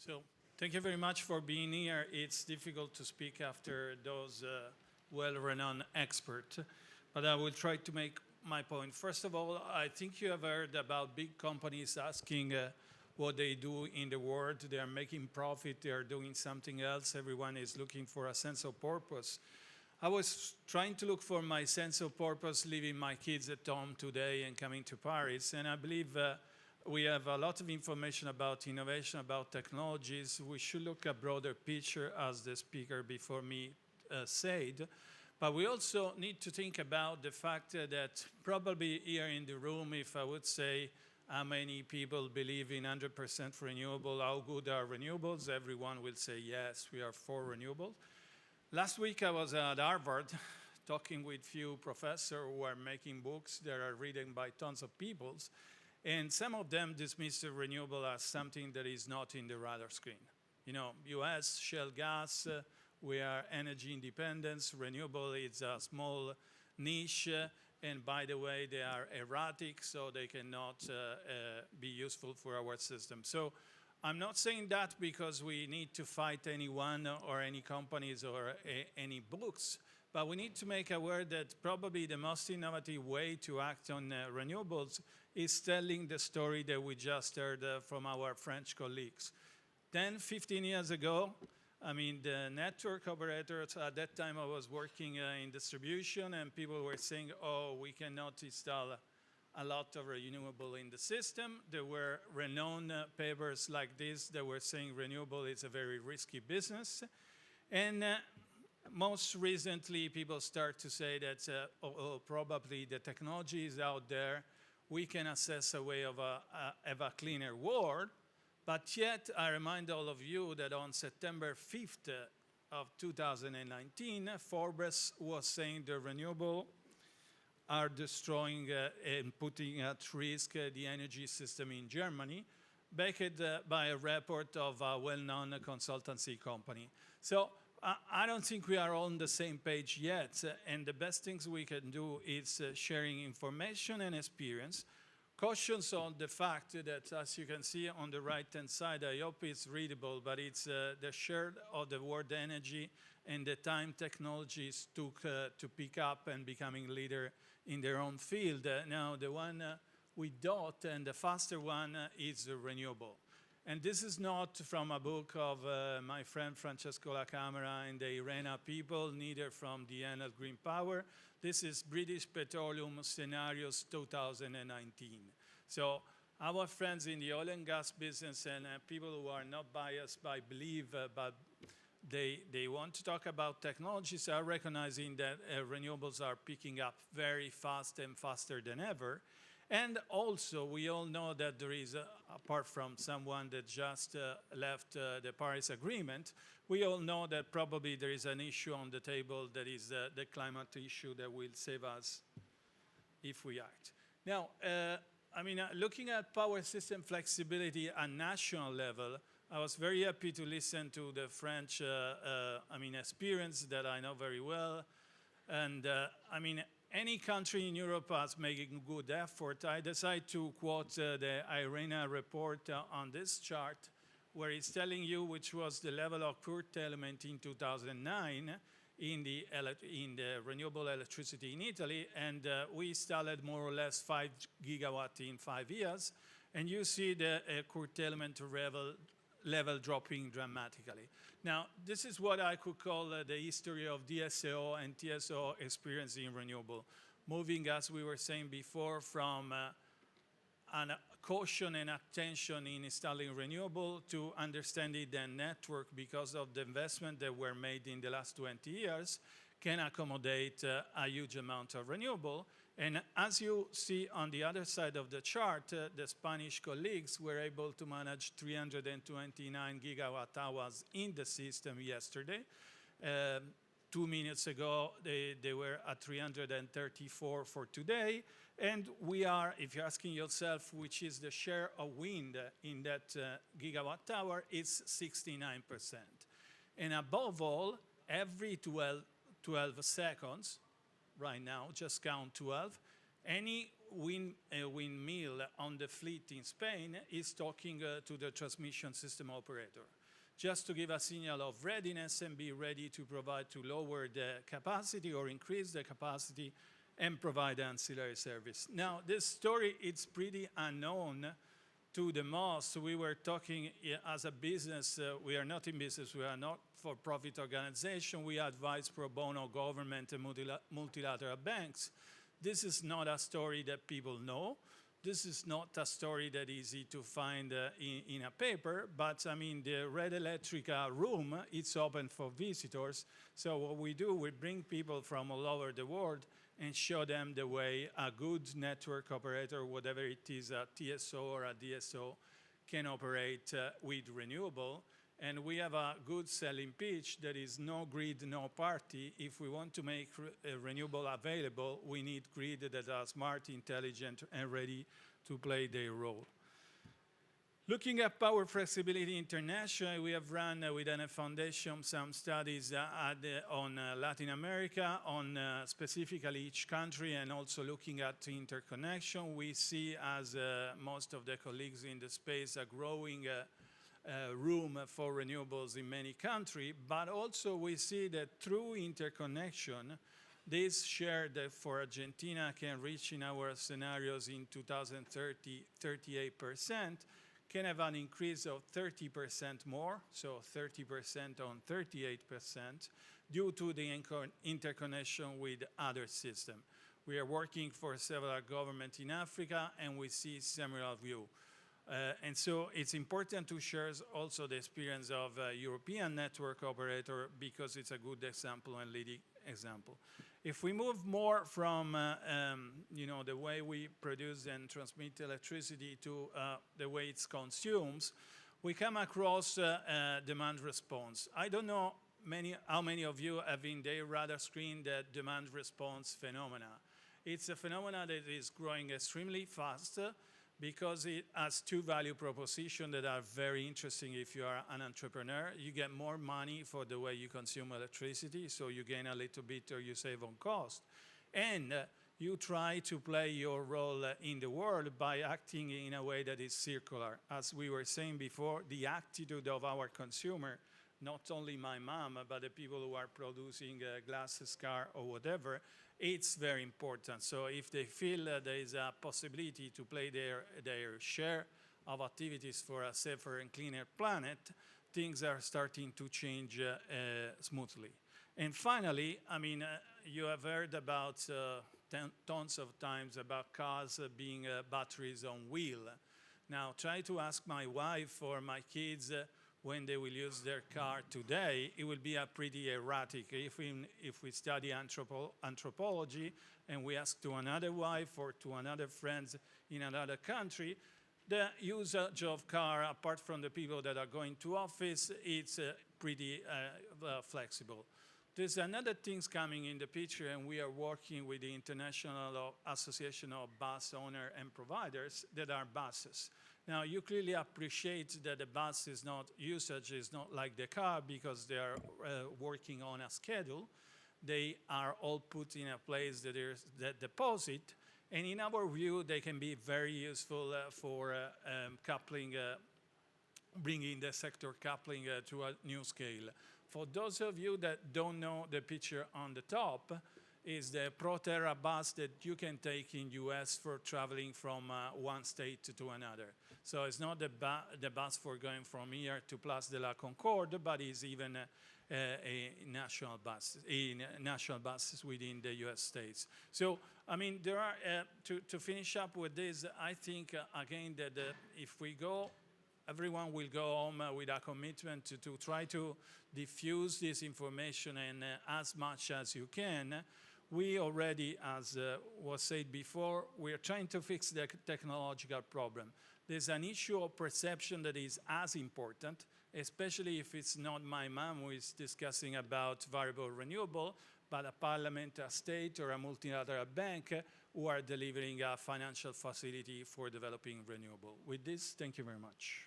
So thank you very much for being here. It's difficult to speak after those well-renowned experts, but I will try to make my point. First of all, I think you have heard about big companies asking what they do in the world. They are making profit, they are doing something else. Everyone is looking for a sense of purpose. I was trying to look for my sense of purpose leaving my kids at home today and coming to Paris, and I believe we have a lot of information about innovation, about technologies. We should look at a broader picture, as the speaker before me said. But we also need to think about the fact that probably here in the room, if I would say how many people believe in 100% renewable, how good are renewables, everyone will say, yes, we are for renewable. Last week I was at Harvard talking with few professors who are making books that are written by tons of people. And some of them dismiss the renewable as something that is not in the radar screen. You know, US, shale gas, we are energy independence, renewable is a small niche, and by the way, they are erratic, so they cannot be useful for our system. So I'm not saying that because we need to fight anyone or any companies or any books, but we need to make aware that probably the most innovative way to act on renewables is telling the story that we just heard from our French colleagues. 10, 15 years ago, I mean, the network operators, at that time I was working in distribution, and people were saying, oh, we cannot install a lot of renewable in the system. There were renowned papers like this that were saying renewable is a very risky business. And most recently, people start to say that probably the technology is out there. We can assess a way of have a cleaner world. But yet, I remind all of you that on September 5th of 2019, Forbes was saying the renewable are destroying and putting at risk the energy system in Germany, backed by a report of a well-known consultancy company. So I don't think we are on the same page yet, and the best things we can do is sharing information and experience. Cautions on the fact that, as you can see on the right-hand side, I hope it's readable, but it's the share of the world energy and the time technologies took to pick up and becoming leader in their own field. Now, the one with dot and the faster one is renewable. And this is not from a book of my friend Francesco La Camera and the IRENA people, neither from the Enel Green Power. This is British Petroleum Scenarios 2019. So our friends in the oil and gas business and people who are not biased by belief, but they want to talk about technologies are recognizing that renewables are picking up very fast and faster than ever. And also, we all know that there is, apart from someone that just left the Paris Agreement, we all know that probably there is an issue on the table that is the climate issue that will save us if we act. Now, I mean, looking at power system flexibility at national level, I was very happy to listen to the French, experience that I know very well. And I mean, any country in Europe is making good effort. I decided to quote the IRENA report on this chart, where it's telling you which was the level of curtailment in 2009 in the renewable electricity in Italy, and we installed more or less 5 gigawatts in 5 years, and you see the curtailment level dropping dramatically. Now, this is what I could call the history of DSO and TSO experience in renewable, moving, as we were saying before, from caution and attention in installing renewable to understanding the network, because of the investment that were made in the last 20 years, can accommodate a huge amount of renewable. And as you see on the other side of the chart, the Spanish colleagues were able to manage 329 gigawatt hours in the system yesterday. 2 minutes ago, they were at 334 for today. And we are, if you're asking yourself which is the share of wind in that gigawatt hour, it's 69%. And above all, every 12 seconds, right now, just count 12, any windmill on the fleet in Spain is talking to the transmission system operator, just to give a signal of readiness and be ready to provide to lower the capacity or increase the capacity and provide ancillary service. Now, this story, it's pretty unknown to the most. We were talking as a business, we are not in business, we are not for-profit organization, we advise pro bono government and multilateral banks. This is not a story that people know. This is not a story that is easy to find in a paper, but I mean, the Red Electrica room, it's open for visitors. So what we do, we bring people from all over the world and show them the way a good network operator, whatever it is, a TSO or a DSO, can operate with renewable. And we have a good selling pitch that is no grid, no party. If we want to make renewable available, we need grid that are smart, intelligent, and ready to play their role. Looking at power flexibility internationally, we have run with Enel Foundation some studies on Latin America, on specifically each country, and also looking at interconnection. We see, as most of the colleagues in the space, a growing room for renewables in many countries, but also we see that through interconnection, this share that for Argentina can reach in our scenarios in 2030, 38%, can have an increase of 30% more, so 30% on 38%, due to the interconnection with other systems. We are working for several governments in Africa, and we see similar view. And so it's important to share also the experience of a European network operator, because it's a good example and leading example. If we move more from the way we produce and transmit electricity to the way it's consumed, we come across demand response. I don't know how many of you have in their radar screen the demand response phenomena. It's a phenomena that is growing extremely fast, because it has two value propositions that are very interesting if you are an entrepreneur. You get more money for the way you consume electricity, so you gain a little bit or you save on cost. And you try to play your role in the world by acting in a way that is circular. As we were saying before, the attitude of our consumer, not only my mom, but the people who are producing glasses, car, or whatever, it's very important. So if they feel there is a possibility to play their share of activities for a safer and cleaner planet, things are starting to change smoothly. And finally, I mean, you have heard about tons of times about cars being batteries on wheel. Now, try to ask my wife or my kids when they will use their car today, it will be a pretty erratic. If we study anthropology and we ask to another wife or to another friend in another country, the usage of car, apart from the people that are going to office, it's pretty flexible. There's another things coming in the picture, and we are working with the International Association of Bus Owners and Providers that are buses. Now, you clearly appreciate that the bus usage is not like the car, because they are working on a schedule. They are all put in a place that there's that deposit, and in our view, they can be very useful for coupling, bringing the sector coupling to a new scale. For those of you that don't know, the picture on the top is the Proterra bus that you can take in US for traveling from one state to another. So it's not the bus for going from here to Place de la Concorde, but it's even a national buses within the US states. So, I mean, there are, to finish up with this, I think, again, that if we go, everyone will go home with a commitment to try to diffuse this information and as much as you can. We already, as was said before, we are trying to fix the technological problem. There's an issue of perception that is as important, especially if it's not my mom who is discussing about variable renewable, but a parliament, a state, or a multilateral bank who are delivering a financial facility for developing renewable. With this, thank you very much.